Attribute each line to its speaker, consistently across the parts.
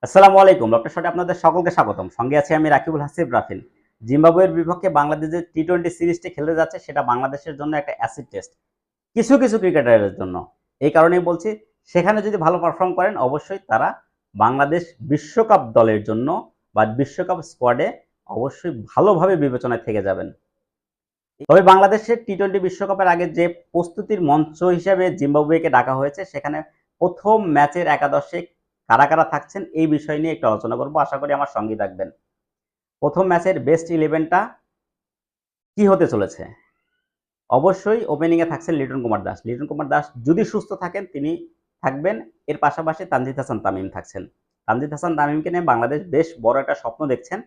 Speaker 1: আসসালামু আলাইকুম। ডক্টর শটে আপনাদের সকলকে স্বাগতম। সঙ্গে আছি আমি রাকিবুল হাসিব রাফিন। জিম্বাবুয়ের বিপক্ষে বাংলাদেশ যে টি-20 সিরিজটি খেলতে যাচ্ছে সেটা বাংলাদেশের জন্য একটা অ্যাসিড টেস্ট। কিছু ক্রিকেটারের জন্য। এই কারণেই বলছি সেখানে যদি ভালো পারফর্ম করেন অবশ্যই তারা বাংলাদেশ বিশ্বকাপ দলের জন্য বা বিশ্বকাপ স্কোয়াডে অবশ্যই ভালোভাবে বিবেচনায় থেকে যাবেন। তবে বাংলাদেশের টি-20 বিশ্বকাপের আগে যে প্রস্তুতির মঞ্চ হিসেবে জিম্বাবুয়েকে ডাকা হয়েছে সেখানে প্রথম ম্যাচের একাদশে কারা থাকছেন এই বিষয় নিয়ে একটু আলোচনা করব। আশা করি আমার সঙ্গেই থাকবেন। প্রথম ম্যাচের বেস্ট 11টা কি হতে চলেছে? অবশ্যই ওপেনিংয়ে থাকছেন লিটন কুমার দাস। লিটন কুমার দাস যদি সুস্থ থাকেন তিনি থাকবেন। এর পাশাপাশি তানজিদ হাসান তামিম থাকছেন। তানজিদ হাসান তামিমকে নিয়ে বাংলাদেশ বেশ বড় একটা স্বপ্ন দেখছেন।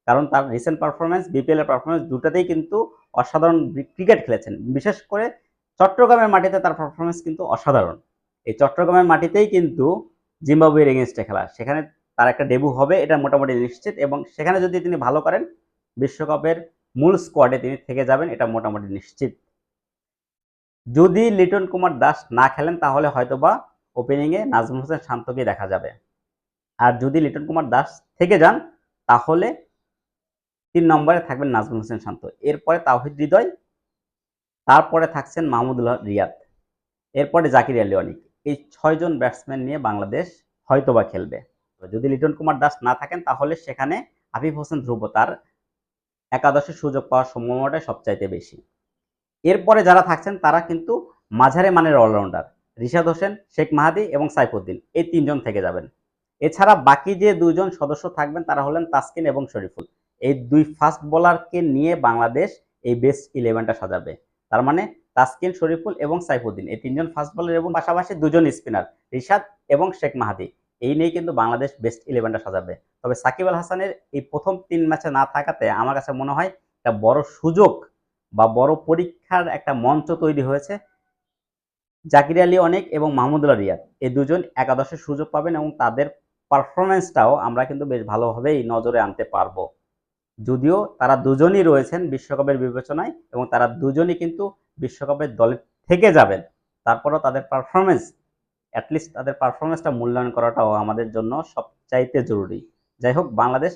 Speaker 1: কারণ তার রিসেন্ট পারফরম্যান্স, বিপিএল এর পারফরম্যান্স দুটাতেই কিন্তু অসাধারণ ক্রিকেট খেলেছেন। বিশেষ করে চট্টগ্রামের মাটিতে তার পারফরম্যান্স কিন্তু অসাধারণ। এই চট্টগ্রামের মাটিতেই কিন্তু জিম্বাবুয়ের এগেইনস্টে খেলা। সেখানে তার একটা ডেবু হবে এটা মোটামুটি নিশ্চিত এবং সেখানে যদি তিনি ভালো করেন বিশ্বকাপের মূল স্কোয়াডে তিনি থেকে যাবেন এটা মোটামুটি নিশ্চিত। যদি লিটন কুমার দাস না খেলেন তাহলে হয়তোবা ওপেনিংয়ে নাজমুল হোসেন শান্তকে দেখা যাবে। আর যদি লিটন কুমার দাস থেকে যান তাহলে ৩ নম্বরে থাকবেন নাজমুল হোসেন শান্ত। এরপরে তাওহিদ হৃদয়, তারপরে থাকছেন মাহমুদুল্লাহ রিয়াদ, এরপরে জাকির আলী অনিক। এই ৬ জন ব্যাটসম্যান নিয়ে বাংলাদেশ হয়তোবা খেলবে। যদি লিটন কুমার দাস না থাকেন তাহলে সেখানে আফিফ হোসেন ধ্রুব তার একাদশে সুযোগ পাওয়ার সম্ভাবনাটাই সবচাইতে বেশি। এরপরে যারা থাকছেন তারা কিন্তু মাঝারি মানের অলরাউন্ডার। রিশাদ হোসেন, শেখ মাহাদি এবং সাইফুদ্দিন এই ৩ জন থেকে যাবেন। এছাড়া বাকি যে ২ জন সদস্য থাকবেন তারা হলেন তাসকিন এবং শরীফুল। এই ২ ফাস্ট বোলারকে নিয়ে বাংলাদেশ এই বেস্ট 11টা সাজাবে। তার মানে তাসকিন, শরীফুল এবং সাইফুদ্দিন এই ৩ জন ফাস্ট বোলার এবং পাশাপাশি ২ জন স্পিনার রিশাদ এবং শেখ মাহাদি। এই নিয়ে কিন্তু বাংলাদেশ বেস্ট 11টা সাজাবে। তবে সাকিব আল হাসানের এই প্রথম ৩ ম্যাচে না থাকাতে আমার কাছে মনে হয় একটা বড় সুযোগ বা বড় পরীক্ষার একটা মঞ্চ তৈরি হয়েছে। জাকির আলী অনেক এবং মাহমুদুল্লাহ রিয়াদ এই দুজন একাদশের সুযোগ পাবেন এবং তাদের পারফরমেন্সটাও আমরা কিন্তু বেশ ভালোভাবেই নজরে আনতে পারবো। যদিও তারা দুজনই রয়েছেন বিশ্বকাপের বিবেচনায় এবং তারা দুজনই কিন্তু বিশ্বকাপের দলে থেকে যাবেন। তারপরেও তাদের পারফরমেন্স অ্যাটলিস্ট তাদের পারফরমেন্সটা মূল্যায়ন করাটাও আমাদের জন্য সবচাইতে জরুরি। যাই হোক বাংলাদেশ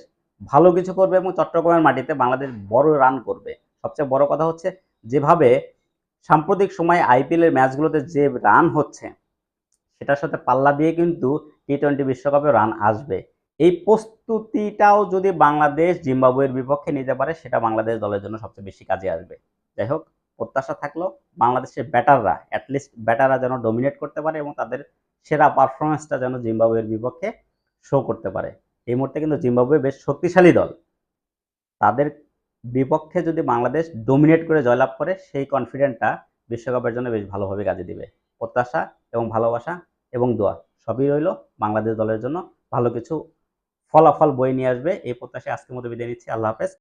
Speaker 1: ভালো কিছু করবে এবং চট্টগ্রামের মাটিতে বাংলাদেশ বড় রান করবে। সবচেয়ে বড় কথা হচ্ছে যেভাবে সাম্প্রতিক সময়ে আইপিএলের ম্যাচগুলোতে যে রান হচ্ছে সেটার সাথে পাল্লা দিয়ে কিন্তু টি-20 বিশ্বকাপে রান আসবে। এই প্রস্তুতিটাও যদি বাংলাদেশ জিম্বাবুয়ের বিপক্ষে নিতে পারে সেটা বাংলাদেশ দলের জন্য সবচেয়ে বেশি কাজে আসবে। যাই হোক প্রত্যাশা থাকলো বাংলাদেশের ব্যাটাররা অ্যাটলিস্ট ব্যাটাররা যেন ডমিনেট করতে পারে এবং তাদের সেরা পারফরমেন্সটা যেন জিম্বাবুয়ের বিপক্ষে শো করতে পারে। এই মুহূর্তে কিন্তু জিম্বাবুয়ে বেশ শক্তিশালী দল। তাদের বিপক্ষে যদি বাংলাদেশ ডমিনেট করে জয়লাভ করে সেই কনফিডেন্টটা বিশ্বকাপের জন্য বেশ ভালোভাবে কাজে দিবে। প্রত্যাশা এবং ভালোবাসা এবং দোয়া সবই রইল বাংলাদেশ দলের জন্য ভালো কিছু ফলাফল বয়ে নিয়ে আসবে এই প্রত্যাশায় আজকের মতো বিদায় নিচ্ছি। আল্লাহ হাফেজ।